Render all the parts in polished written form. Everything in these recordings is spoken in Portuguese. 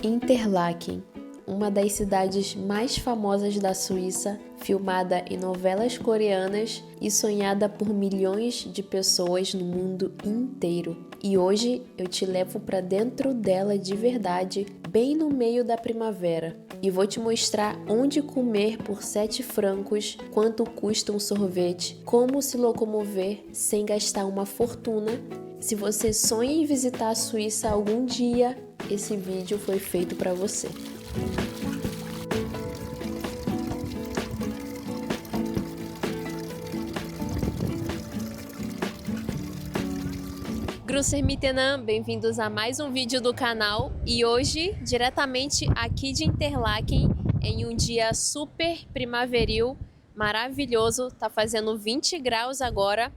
Interlaken, uma das cidades mais famosas da Suíça, filmada em novelas coreanas e sonhada por milhões de pessoas no mundo inteiro. E hoje eu te levo para dentro dela de verdade, bem no meio da primavera. E vou te mostrar onde comer por 7 francos, quanto custa um sorvete, como se locomover sem gastar uma fortuna. Se você sonha em visitar a Suíça algum dia, esse vídeo foi feito para você. Grüße mitenan, bem-vindos a mais um vídeo do canal e hoje, diretamente aqui de Interlaken, em um dia super primaveril, maravilhoso, tá fazendo 20 graus agora,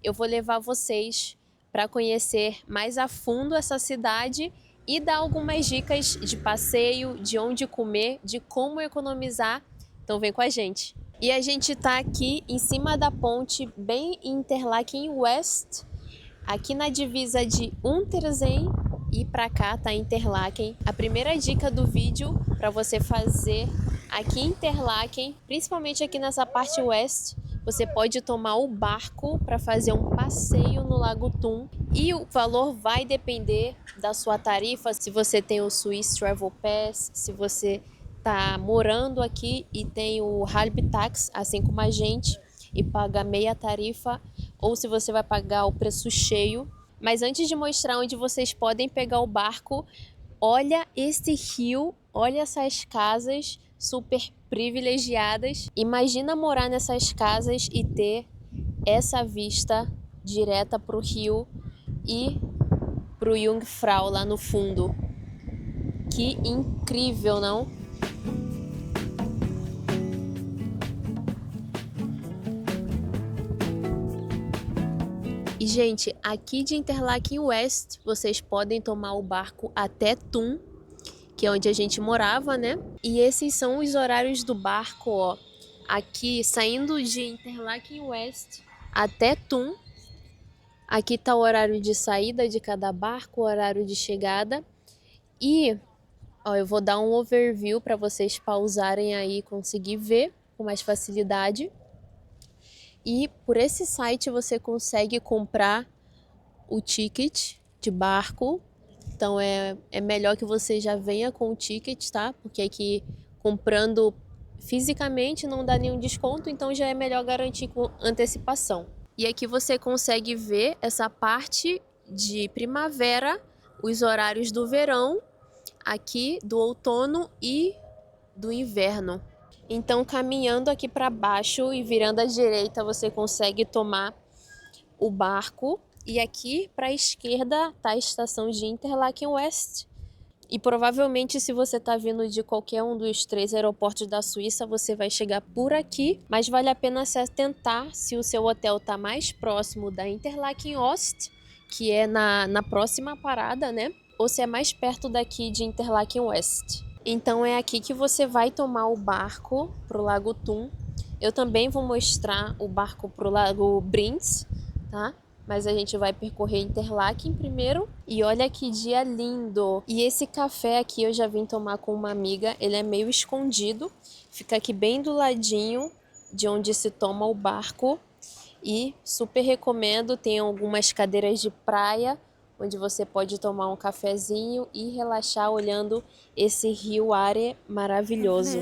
eu vou levar vocês para conhecer mais a fundo essa cidade e dar algumas dicas de passeio, de onde comer, de como economizar, então vem com a gente. E a gente tá aqui em cima da ponte, bem em Interlaken West, aqui na divisa de Unterseen e para cá tá Interlaken. A primeira dica do vídeo para você fazer aqui em Interlaken, principalmente aqui nessa parte oeste, você pode tomar o barco para fazer um passeio no Lago Thun e o valor vai depender da sua tarifa, se você tem o Swiss Travel Pass, se você tá morando aqui e tem o Halbtax, assim como a gente, e paga meia tarifa, ou se você vai pagar o preço cheio. Mas antes de mostrar onde vocês podem pegar o barco, olha esse rio, olha essas casas super privilegiadas. Imagina morar nessas casas e ter essa vista direta para o rio e para o Jungfrau lá no fundo. Que incrível, não? E, gente, aqui de Interlaken West, vocês podem tomar o barco até Thun, que é onde a gente morava, né? E esses são os horários do barco, ó. Aqui, saindo de Interlaken West até Thun. Aqui tá o horário de saída de cada barco, o horário de chegada. E, ó, eu vou dar um overview para vocês pausarem aí e conseguir ver com mais facilidade. E por esse site você consegue comprar o ticket de barco. Então é melhor que você já venha com o ticket, tá? Porque aqui comprando fisicamente não dá nenhum desconto, então já é melhor garantir com antecipação. E aqui você consegue ver essa parte de primavera, os horários do verão, aqui do outono e do inverno. Então, caminhando aqui para baixo e virando à direita, você consegue tomar o barco. E aqui para a esquerda tá a estação de Interlaken West. E provavelmente, se você está vindo de qualquer um dos 3 aeroportos da Suíça, você vai chegar por aqui. Mas vale a pena se atentar se o seu hotel está mais próximo da Interlaken Ost, que é na próxima parada, né? Ou se é mais perto daqui de Interlaken West. Então é aqui que você vai tomar o barco para o Lago Thun. Eu também vou mostrar o barco para o Lago Brinks, tá? Mas a gente vai percorrer Interlaken primeiro. E olha que dia lindo! E esse café aqui eu já vim tomar com uma amiga. Ele é meio escondido. Fica aqui bem do ladinho de onde se toma o barco. E super recomendo. Tem algumas cadeiras de praia onde você pode tomar um cafezinho e relaxar olhando esse rio Are maravilhoso.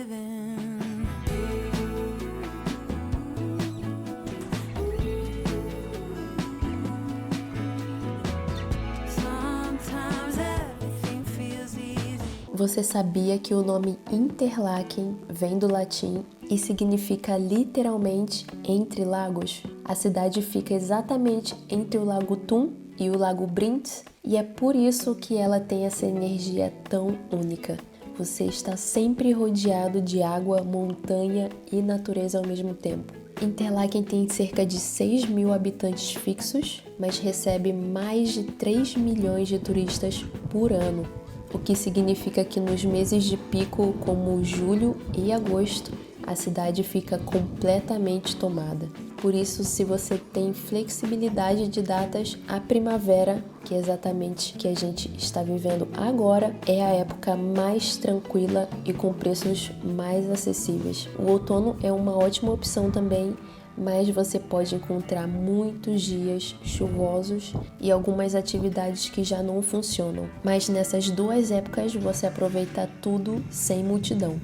Você sabia que o nome Interlaken vem do latim e significa literalmente entre lagos? A cidade fica exatamente entre o Lago Thun e o Lago Brinks, e é por isso que ela tem essa energia tão única. Você está sempre rodeado de água, montanha e natureza ao mesmo tempo. Interlaken tem cerca de 6.000 habitantes fixos, mas recebe mais de 3 milhões de turistas por ano, o que significa que nos meses de pico, como julho e agosto, a cidade fica completamente tomada. Por isso, se você tem flexibilidade de datas, a primavera, que é exatamente o que a gente está vivendo agora, é a época mais tranquila e com preços mais acessíveis. O outono é uma ótima opção também, mas você pode encontrar muitos dias chuvosos e algumas atividades que já não funcionam. Mas nessas duas épocas você aproveita tudo sem multidão.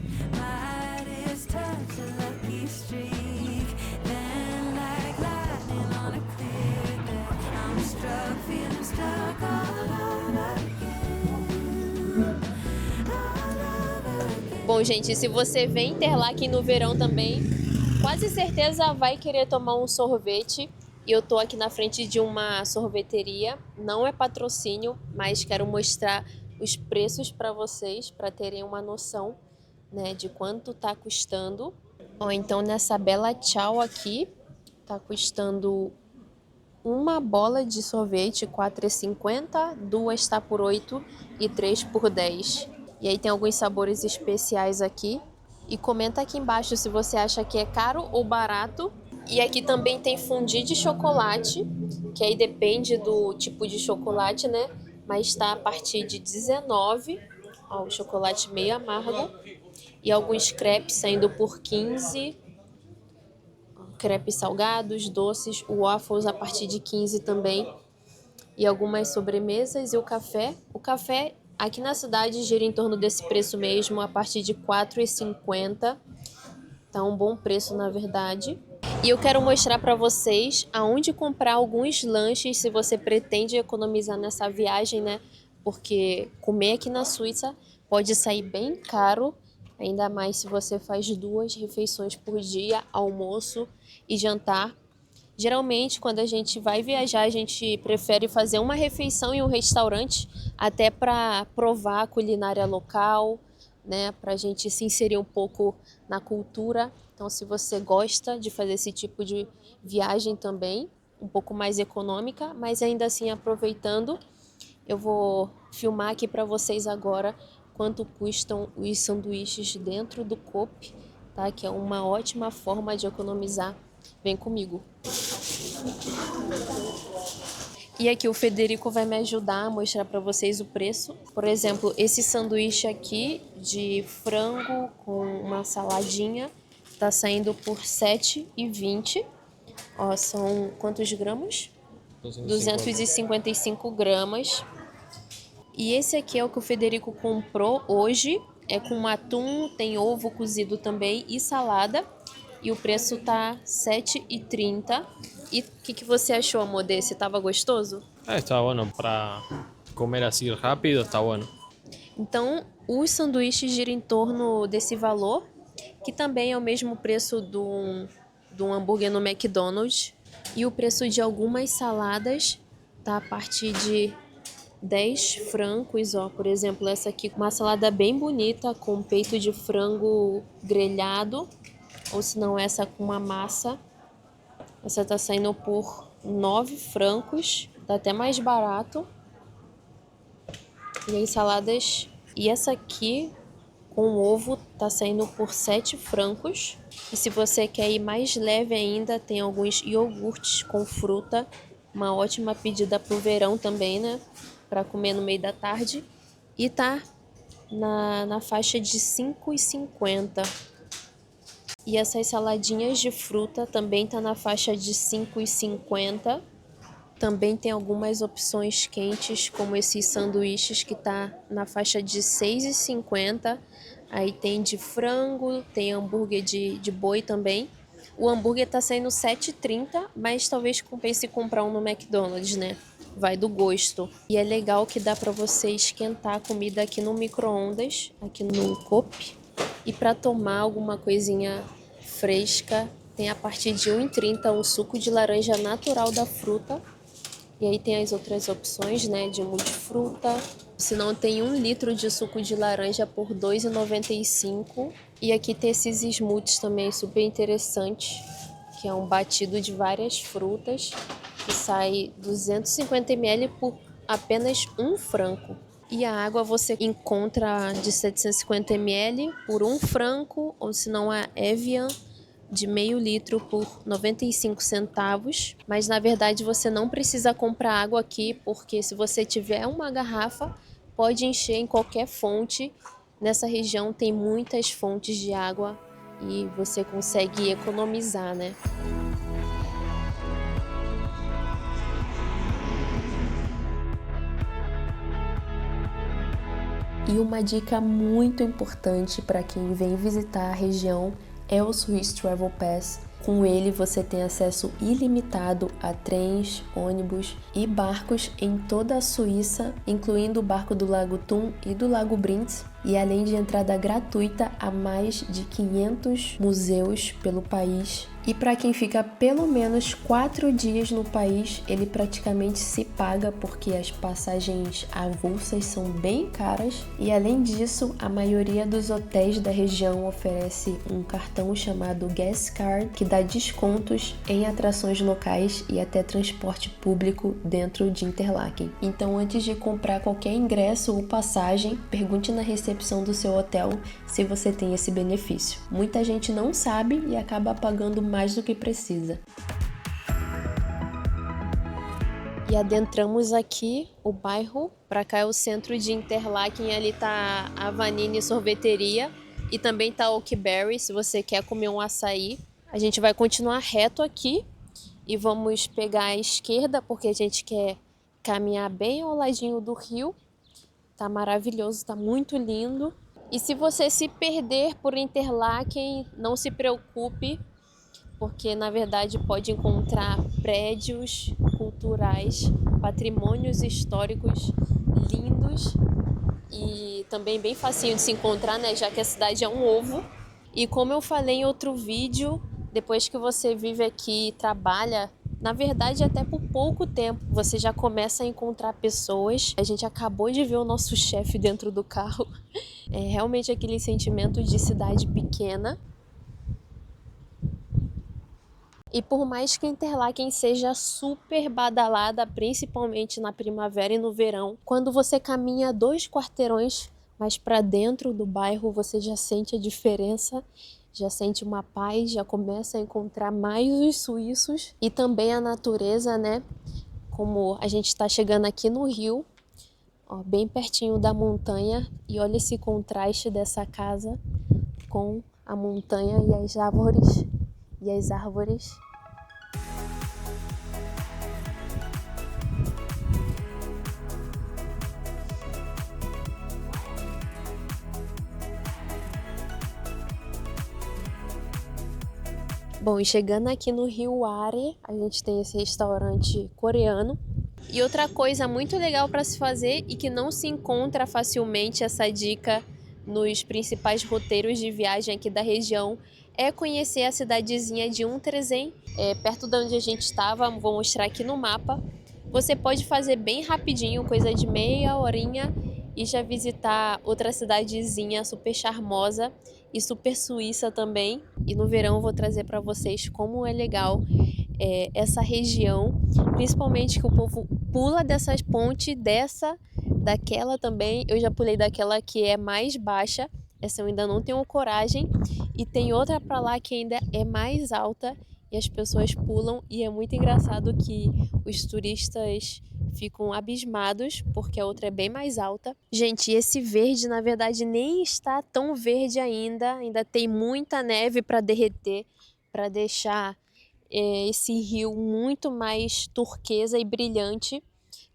Bom, gente, se você vem Interlaken no verão também, quase certeza vai querer tomar um sorvete. E eu tô aqui na frente de uma sorveteria. Não é patrocínio, mas quero mostrar os preços para vocês, para terem uma noção, né, de quanto tá custando. Ó, então nessa Bela Tchau aqui, tá custando uma bola de sorvete R$ 4,50, duas tá por 8 e 3 por 10. E aí tem alguns sabores especiais aqui. E comenta aqui embaixo se você acha que é caro ou barato. E aqui também tem fondue de chocolate, que aí depende do tipo de chocolate, né? Mas está a partir de 19, ó, o chocolate meio amargo. E alguns crepes saindo por 15, crepes salgados, doces, waffles a partir de 15 também. E algumas sobremesas e o café. O café aqui na cidade gira em torno desse preço mesmo, a partir de R$ 4,50. Tá um bom preço, na verdade. E eu quero mostrar para vocês aonde comprar alguns lanches se você pretende economizar nessa viagem, né? Porque comer aqui na Suíça pode sair bem caro, ainda mais se você faz 2 refeições por dia, almoço e jantar. Geralmente, quando a gente vai viajar, a gente prefere fazer uma refeição em um restaurante, até para provar a culinária local, né? Para a gente se inserir um pouco na cultura. Então, se você gosta de fazer esse tipo de viagem também, um pouco mais econômica, mas ainda assim aproveitando, eu vou filmar aqui para vocês agora quanto custam os sanduíches dentro do Coop, tá? Que é uma ótima forma de economizar. Vem comigo. E aqui o Federico vai me ajudar a mostrar para vocês o preço. Por exemplo, esse sanduíche aqui de frango com uma saladinha tá saindo por R$ 7,20. Ó, são quantos gramas? 255 gramas. E esse aqui é o que o Federico comprou hoje. É com atum, tem ovo cozido também e salada. E o preço tá R$ 7,30. E o que você achou, amor, desse? Tava gostoso? Está bueno, para comer así rápido, está bueno. Então, os sanduíches giram em torno desse valor, que também é o mesmo preço do hambúrguer no McDonald's. E o preço de algumas saladas tá a partir de 10 francos, ó. Por exemplo, essa aqui, uma salada bem bonita com peito de frango grelhado, ou se não essa com uma massa. Essa tá saindo por 9 francos, tá até mais barato. E aí saladas, e essa aqui com ovo tá saindo por 7 francos. E se você quer ir mais leve ainda, tem alguns iogurtes com fruta, uma ótima pedida pro verão também, né? Para comer no meio da tarde. E tá na faixa de 5,50. E essas saladinhas de fruta também tá na faixa de 5,50. Também tem algumas opções quentes, como esses sanduíches que tá na faixa de 6,50. Aí tem de frango, tem hambúrguer de boi também. O hambúrguer tá saindo 7,30, mas talvez compense comprar um no McDonald's, né? Vai do gosto. E é legal que dá para você esquentar a comida aqui no micro-ondas, aqui no Coop. E para tomar alguma coisinha fresca, tem a partir de 1,30 um suco de laranja natural da fruta. E aí tem as outras opções, né, de multifruta. Se não, tem 1 litro de suco de laranja por R$ 2,95. E aqui tem esses smoothies também super interessantes, que é um batido de várias frutas, que sai 250 ml por apenas 1 franco. E a água você encontra de 750 ml por R$ 1, ou se não a Evian de meio litro por 95 centavos. Mas na verdade você não precisa comprar água aqui, porque se você tiver uma garrafa, pode encher em qualquer fonte. Nessa região tem muitas fontes de água e você consegue economizar, né? E uma dica muito importante para quem vem visitar a região é o Swiss Travel Pass. Com ele você tem acesso ilimitado a trens, ônibus e barcos em toda a Suíça, incluindo o barco do Lago Thun e do Lago Brinks, e além de entrada gratuita a mais de 500 museus pelo país. E para quem fica pelo menos 4 dias no país, ele praticamente se paga, porque as passagens avulsas são bem caras. E além disso, a maioria dos hotéis da região oferece um cartão chamado Guest Card, que dá descontos em atrações locais e até transporte público dentro de Interlaken. Então, antes de comprar qualquer ingresso ou passagem, pergunte na recepção do seu hotel se você tem esse benefício. Muita gente não sabe e acaba pagando mais do que precisa. E adentramos aqui o bairro. Para cá é o centro de Interlaken, ali tá a Vanini Sorveteria e também tá Oakberry, se você quer comer um açaí. A gente vai continuar reto aqui e vamos pegar a esquerda, porque a gente quer caminhar bem ao ladinho do rio. Tá maravilhoso, tá muito lindo. E se você se perder por Interlaken, não se preocupe, porque na verdade pode encontrar prédios culturais, patrimônios históricos lindos e também bem facinho de se encontrar, né? Já que a cidade é um ovo. E como eu falei em outro vídeo, depois que você vive aqui e trabalha, na verdade até por pouco tempo, você já começa a encontrar pessoas. A gente acabou de ver o nosso chefe dentro do carro. É realmente aquele sentimento de cidade pequena. E por mais que Interlaken seja super badalada, principalmente na primavera e no verão, quando você caminha 2 quarteirões mais para dentro do bairro, você já sente a diferença, já sente uma paz, já começa a encontrar mais os suíços e também a natureza, né? Como a gente está chegando aqui no rio, ó, bem pertinho da montanha, e olha esse contraste dessa casa com a montanha e as árvores. Bom, e chegando aqui no Rio Are, a gente tem esse restaurante coreano. E outra coisa muito legal para se fazer e que não se encontra facilmente, essa dica nos principais roteiros de viagem aqui da região, é conhecer a cidadezinha de Unterseen, perto de onde a gente estava. Vou mostrar aqui no mapa. Você pode fazer bem rapidinho, coisa de meia horinha, e já visitar outra cidadezinha super charmosa e super suíça também. E no verão eu vou trazer para vocês como é legal essa região, principalmente que o povo pula dessas pontes, daquela também. Eu já pulei daquela que é mais baixa, essa eu ainda não tenho coragem, e tem outra para lá que ainda é mais alta e as pessoas pulam, e é muito engraçado que os turistas ficam abismados porque a outra é bem mais alta. Gente, esse verde na verdade nem está tão verde ainda tem muita neve para derreter, para deixar esse rio muito mais turquesa e brilhante.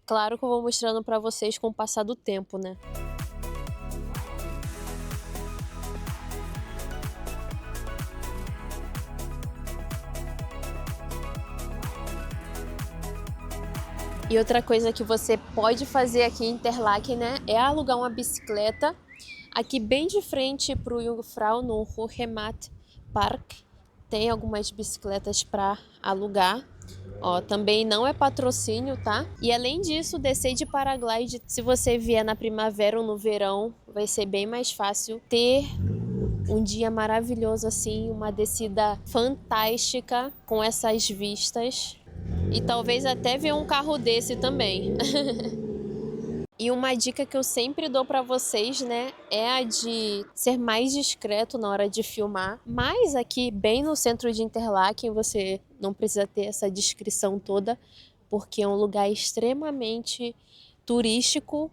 Claro que eu vou mostrando para vocês com o passar do tempo, né? E outra coisa que você pode fazer aqui em Interlaken, né, é alugar uma bicicleta. Aqui bem de frente para o Jungfrau, no Hohemat Park, tem algumas bicicletas para alugar. Ó, também não é patrocínio, tá? E além disso, descer de paraglide, se você vier na primavera ou no verão, vai ser bem mais fácil ter um dia maravilhoso assim, uma descida fantástica com essas vistas. E talvez até ver um carro desse também. E uma dica que eu sempre dou para vocês, né, é a de ser mais discreto na hora de filmar. Mas aqui, bem no centro de Interlaken, você não precisa ter essa descrição toda, porque é um lugar extremamente turístico.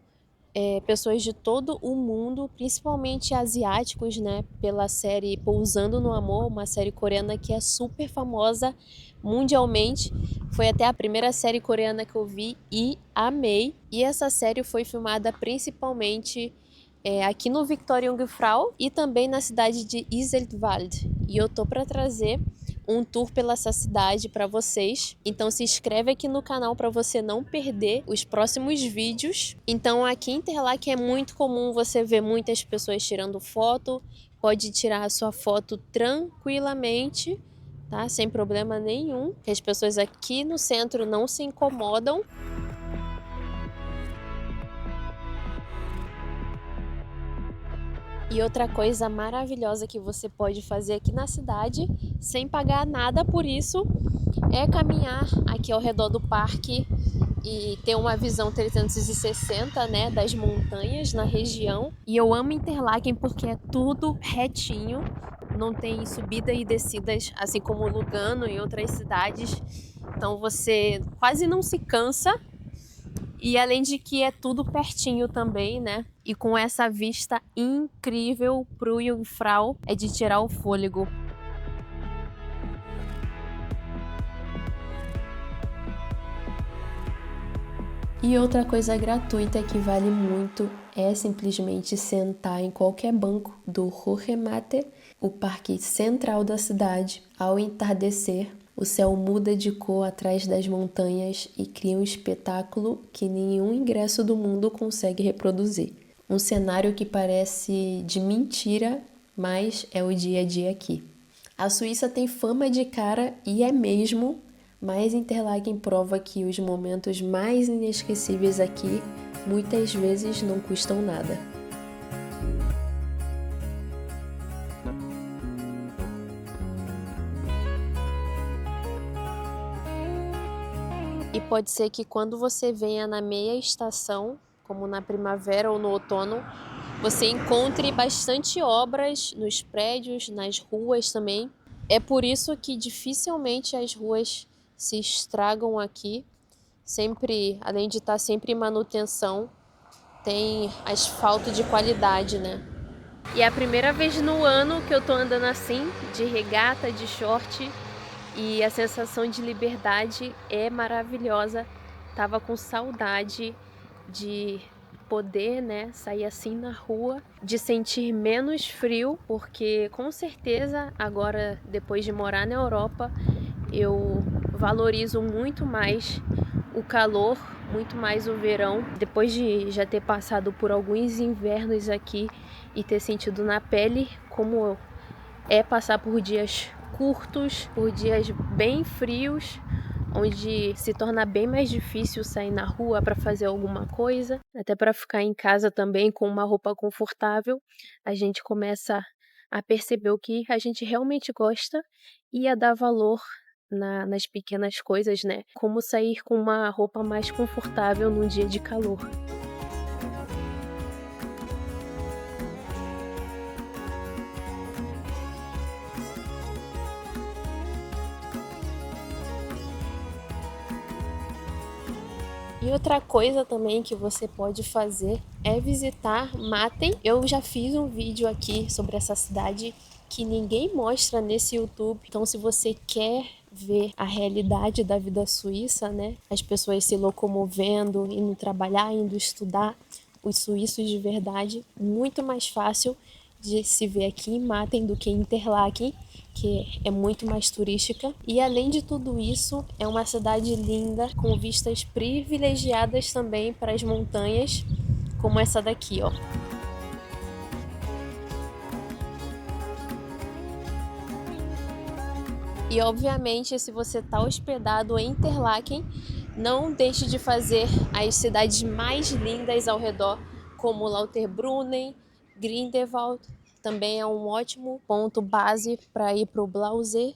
Pessoas de todo o mundo, principalmente asiáticos, né, pela série Pousando no Amor, uma série coreana que é super famosa mundialmente. Foi até a primeira série coreana que eu vi e amei. E essa série foi filmada principalmente aqui no Victorienjungfrau e também na cidade de Iseltwald. E eu tô para trazer um tour pela essa cidade para vocês. Então se inscreve aqui no canal para você não perder os próximos vídeos. Então aqui em Interlaken é muito comum você ver muitas pessoas tirando foto. Pode tirar a sua foto tranquilamente, tá? Sem problema nenhum. Que as pessoas aqui no centro não se incomodam. E outra coisa maravilhosa que você pode fazer aqui na cidade, sem pagar nada por isso, é caminhar aqui ao redor do parque e ter uma visão 360, né, das montanhas na região. E eu amo Interlaken porque é tudo retinho, não tem subida e descidas, assim como Lugano e outras cidades. Então você quase não se cansa. E além de que é tudo pertinho também, né? E com essa vista incrível pro Jungfrau, é de tirar o fôlego. E outra coisa gratuita que vale muito é simplesmente sentar em qualquer banco do Ruhrmatte, o parque central da cidade. Ao entardecer, o céu muda de cor atrás das montanhas e cria um espetáculo que nenhum ingresso do mundo consegue reproduzir. Um cenário que parece de mentira, mas é o dia a dia aqui. A Suíça tem fama de cara e é mesmo, mas Interlaken prova que os momentos mais inesquecíveis aqui muitas vezes não custam nada. E pode ser que quando você venha na meia estação, como na primavera ou no outono, você encontre bastante obras nos prédios, nas ruas também. É por isso que dificilmente as ruas se estragam aqui. Sempre, além de estar sempre em manutenção, tem asfalto de qualidade, né? E é a primeira vez no ano que eu tô andando assim, de regata, de short, e a sensação de liberdade é maravilhosa. Tava com saudade de poder, né, sair assim na rua, de sentir menos frio, porque com certeza agora, depois de morar na Europa, eu valorizo muito mais o calor, muito mais o verão. Depois de já ter passado por alguns invernos aqui e ter sentido na pele como é passar por dias curtos, por dias bem frios, onde se torna bem mais difícil sair na rua para fazer alguma coisa, até para ficar em casa também com uma roupa confortável, a gente começa a perceber o que a gente realmente gosta e a dar valor nas pequenas coisas, né? Como sair com uma roupa mais confortável num dia de calor. E outra coisa também que você pode fazer é visitar Matten. Eu já fiz um vídeo aqui sobre essa cidade que ninguém mostra nesse YouTube. Então, se você quer ver a realidade da vida suíça, né? As pessoas se locomovendo, indo trabalhar, indo estudar, os suíços de verdade, muito mais fácil de se ver aqui em Matten do que em Interlaken, que é muito mais turística. E além de tudo isso, é uma cidade linda, com vistas privilegiadas também para as montanhas, como essa daqui, ó. E obviamente, se você está hospedado em Interlaken, não deixe de fazer as cidades mais lindas ao redor, como Lauterbrunnen, Grindelwald. Também é um ótimo ponto base para ir para o Blauser,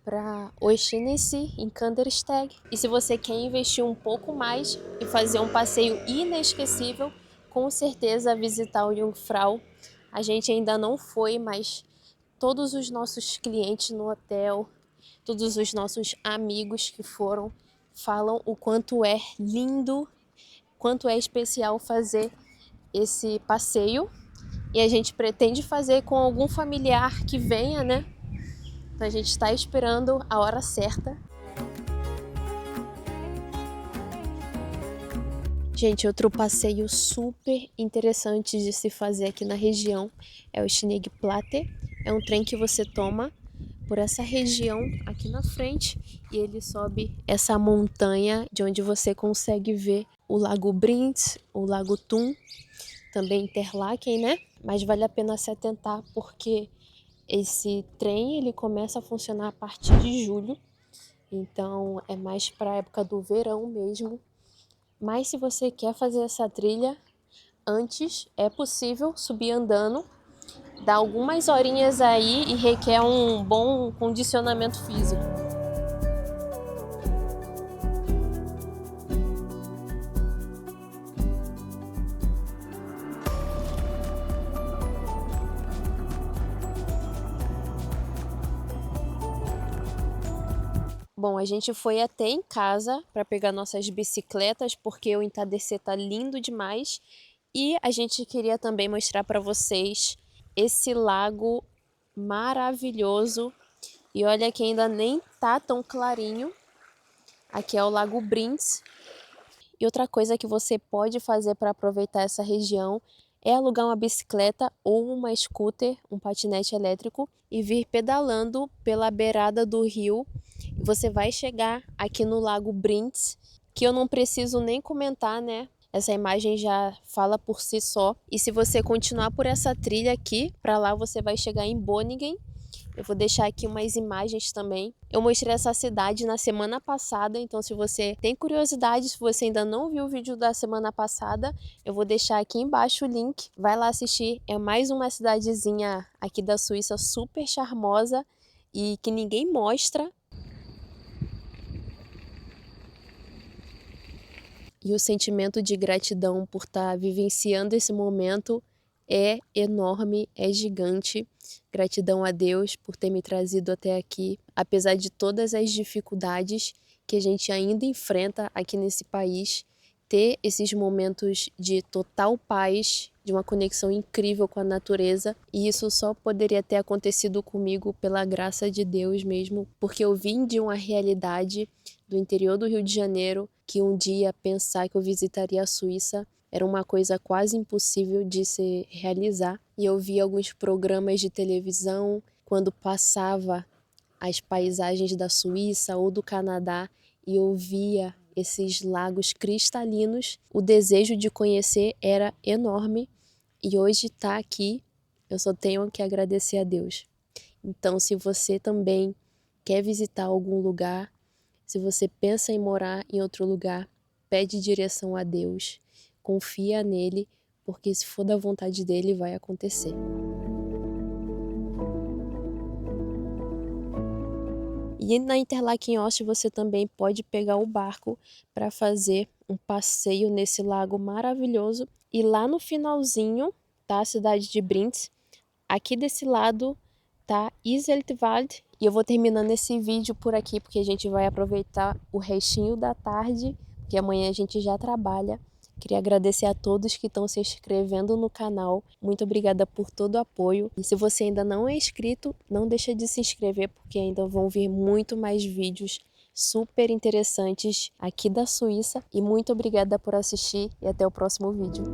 para Oxenisse, em Kandersteg. E se você quer investir um pouco mais e fazer um passeio inesquecível, com certeza visitar o Jungfrau. A gente ainda não foi, mas todos os nossos clientes no hotel, todos os nossos amigos que foram, falam o quanto é lindo, quanto é especial fazer esse passeio. E a gente pretende fazer com algum familiar que venha, né? Então a gente está esperando a hora certa. Gente, outro passeio super interessante de se fazer aqui na região é o Schneegplatte. É um trem que você toma por essa região aqui na frente e ele sobe essa montanha de onde você consegue ver o Lago Brinz, o Lago Thun, também Interlaken, né? Mas vale a pena se atentar porque esse trem ele começa a funcionar a partir de julho, então é mais para a época do verão mesmo. Mas se você quer fazer essa trilha antes, é possível subir andando, dá algumas horinhas aí e requer um bom condicionamento físico. Bom, a gente foi até em casa para pegar nossas bicicletas, porque o entardecer tá lindo demais. E a gente queria também mostrar para vocês esse lago maravilhoso. E olha que ainda nem tá tão clarinho. Aqui é o Lago Brinz. E outra coisa que você pode fazer para aproveitar essa região é alugar uma bicicleta ou uma scooter, um patinete elétrico, e vir pedalando pela beirada do rio. Você vai chegar aqui no Lago Brinz, que eu não preciso nem comentar, né? Essa imagem já fala por si só. E se você continuar por essa trilha aqui, para lá você vai chegar em Boningen. Eu vou deixar aqui umas imagens também. Eu mostrei essa cidade na semana passada, então se você tem curiosidade, se você ainda não viu o vídeo da semana passada, eu vou deixar aqui embaixo o link. Vai lá assistir. É mais uma cidadezinha aqui da Suíça super charmosa e que ninguém mostra. E o sentimento de gratidão por estar vivenciando esse momento é enorme, é gigante. Gratidão a Deus por ter me trazido até aqui, apesar de todas as dificuldades que a gente ainda enfrenta aqui nesse país. Ter esses momentos de total paz, de uma conexão incrível com a natureza, e isso só poderia ter acontecido comigo pela graça de Deus mesmo, porque eu vim de uma realidade do interior do Rio de Janeiro, que um dia pensar que eu visitaria a Suíça era uma coisa quase impossível de se realizar. E eu via alguns programas de televisão, quando passava as paisagens da Suíça ou do Canadá, e eu via esses lagos cristalinos, o desejo de conhecer era enorme, e hoje estar aqui, eu só tenho que agradecer a Deus. Então, se você também quer visitar algum lugar, se você pensa em morar em outro lugar, pede direção a Deus, confia nele, porque se for da vontade dele, vai acontecer. E na Interlaken Ost você também pode pegar o barco para fazer um passeio nesse lago maravilhoso. E lá no finalzinho tá a cidade de Brinz. Aqui desse lado tá Iseltwald. E eu vou terminando esse vídeo por aqui, porque a gente vai aproveitar o restinho da tarde, porque amanhã a gente já trabalha. Queria agradecer a todos que estão se inscrevendo no canal. Muito obrigada por todo o apoio. E se você ainda não é inscrito, não deixa de se inscrever, porque ainda vão vir muito mais vídeos super interessantes aqui da Suíça. E muito obrigada por assistir e até o próximo vídeo.